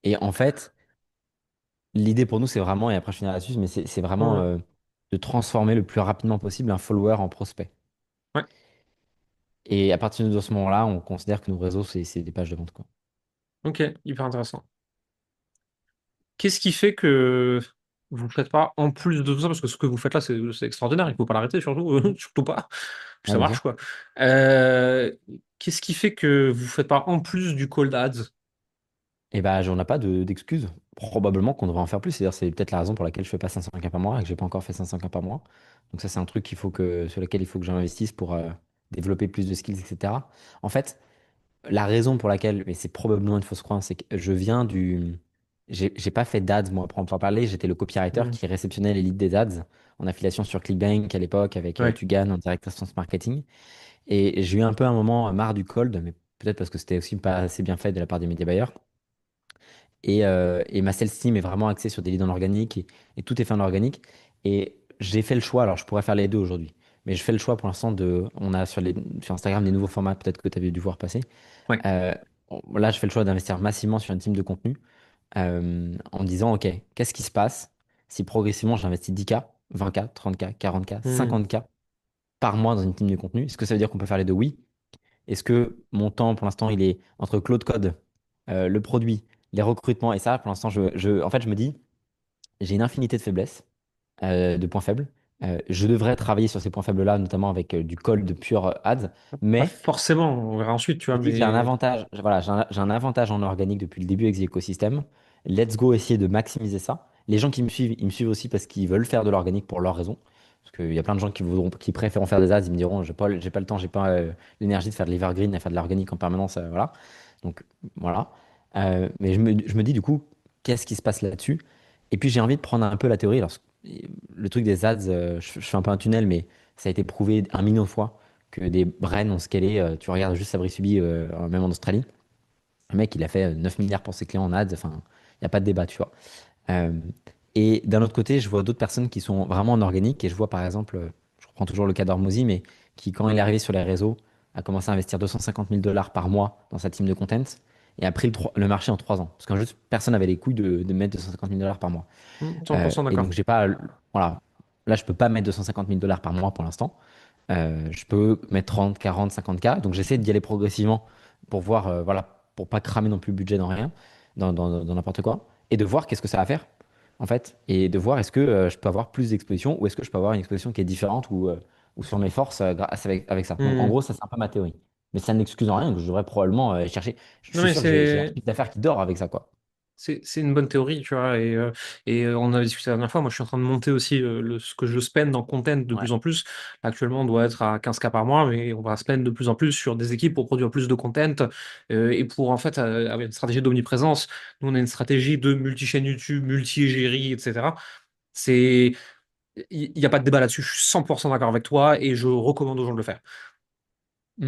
Et en fait, l'idée pour nous, c'est vraiment, et après je finirai là-dessus, mais c'est vraiment Ouais. de transformer le plus rapidement possible un follower en prospect. Ouais. Et à partir de ce moment-là, on considère que nos réseaux, c'est des pages de vente, quoi. Ok, hyper intéressant. Qu'est-ce qui fait que vous ne faites pas en plus de tout ça, parce que ce que vous faites là, c'est extraordinaire, il ne faut pas l'arrêter, surtout, surtout pas. Puis Ouais, ça bien marche, sûr. quoi. Euh, Qu'est-ce qui fait que vous ne faites pas en plus du cold ads? Et bah, on n'a pas d'excuses. Probablement qu'on devrait en faire plus. C'est-à-dire, c'est peut-être la raison pour laquelle je fais pas 500 cas par mois et que j'ai pas encore fait 500 cas par mois. Donc ça, c'est un truc sur lequel il faut que j'investisse pour développer plus de skills, etc. En fait, la raison pour laquelle, mais c'est probablement une fausse croyance, c'est que je viens du... J'ai pas fait d'ads, moi, pour en parler. J'étais le copywriter Hmm. qui réceptionnait les leads des ads en affiliation sur ClickBank à l'époque avec Ouais. Tugan en direct response marketing. Et j'ai eu un peu un moment marre du cold, mais peut-être parce que c'était aussi pas assez bien fait de la part des médias buyers. Et ma sales team est vraiment axée sur des leads en organique et tout est fait en organique. Et j'ai fait le choix, alors je pourrais faire les deux aujourd'hui, mais je fais le choix pour l'instant on a sur Instagram des nouveaux formats, peut-être que tu as dû voir passer. Ouais. Euh, Là, je fais le choix d'investir massivement sur une team de contenu en me disant, OK, qu'est-ce qui se passe si progressivement j'investis 10K, 20K, 30K, 40K, Hmm. 50K par mois dans une team de contenu? Est-ce que ça veut dire qu'on peut faire les deux? Oui. Est-ce que mon temps, pour l'instant, il est entre Cloud Code, le produit, les recrutements et ça, pour l'instant, en fait, je me dis, j'ai une infinité de faiblesses, de points faibles. Je devrais travailler sur ces points faibles-là, notamment avec du cold pur ads. Pas Mais forcément, on verra ensuite, tu je vois, me dis que j'ai un mais. avantage, voilà, j'ai un avantage en organique depuis le début avec The Ecosystem. Let's go essayer de maximiser ça. Les gens qui me suivent, ils me suivent aussi parce qu'ils veulent faire de l'organique pour leurs raisons. Parce qu'il y a plein de gens qui préfèrent faire des ads, ils me diront, j'ai pas le temps, j'ai pas l'énergie de faire de l'evergreen, à faire de l'organique en permanence, voilà. Donc voilà. Mais je me dis du coup, qu'est-ce qui se passe là-dessus? Et puis j'ai envie de prendre un peu la théorie. Le truc des ads, je fais un peu un tunnel, mais ça a été prouvé un million de fois que des brands ont scalé. Tu regardes juste Sabri Subi, même en Australie. Le mec, il a fait 9 milliards pour ses clients en ads. Enfin, il n'y a pas de débat, tu vois. Euh, et d'un autre côté, je vois d'autres personnes qui sont vraiment en organique. Et je vois par exemple, je reprends toujours le cas d'Hormozy, mais qui, quand il est arrivé sur les réseaux, a commencé à investir 250 000 dollars par mois dans sa team de content et a pris le marché en 3 ans. Parce qu'en juste, personne n'avait les couilles de mettre 250 000 dollars par mois. 100% Et donc, d'accord. j'ai pas. Voilà. Là, je peux pas mettre 250 000 dollars par mois pour l'instant. Je peux mettre 30, 40, 50K. Donc j'essaie d'y aller progressivement pour voir, voilà, pour pas cramer non plus le budget dans rien, dans n'importe quoi, et de voir qu'est-ce que ça va faire, en fait, et de voir est-ce que je peux avoir plus d'exposition ou est-ce que je peux avoir une exposition qui est différente ou sur mes forces grâce avec ça. Donc en Hmm. gros, ça c'est un peu ma théorie. Mais ça n'excuse en rien que je devrais probablement chercher. Je Non, suis mais sûr que j'ai un c'est. chiffre d'affaires qui dort avec ça, quoi. C'est une bonne théorie, tu vois, on avait discuté la dernière fois, moi je suis en train de monter aussi ce que je spend dans content de Ouais. plus en plus. Actuellement, on doit être à 15K par mois, mais on va spend de plus en plus sur des équipes pour produire plus de content et pour en fait avoir une stratégie d'omniprésence. Nous, on a une stratégie de multi-chaîne YouTube, multi-égérie, etc. C'est, il n'y a pas de débat là-dessus, je suis 100% d'accord avec toi et je recommande aux gens de le faire.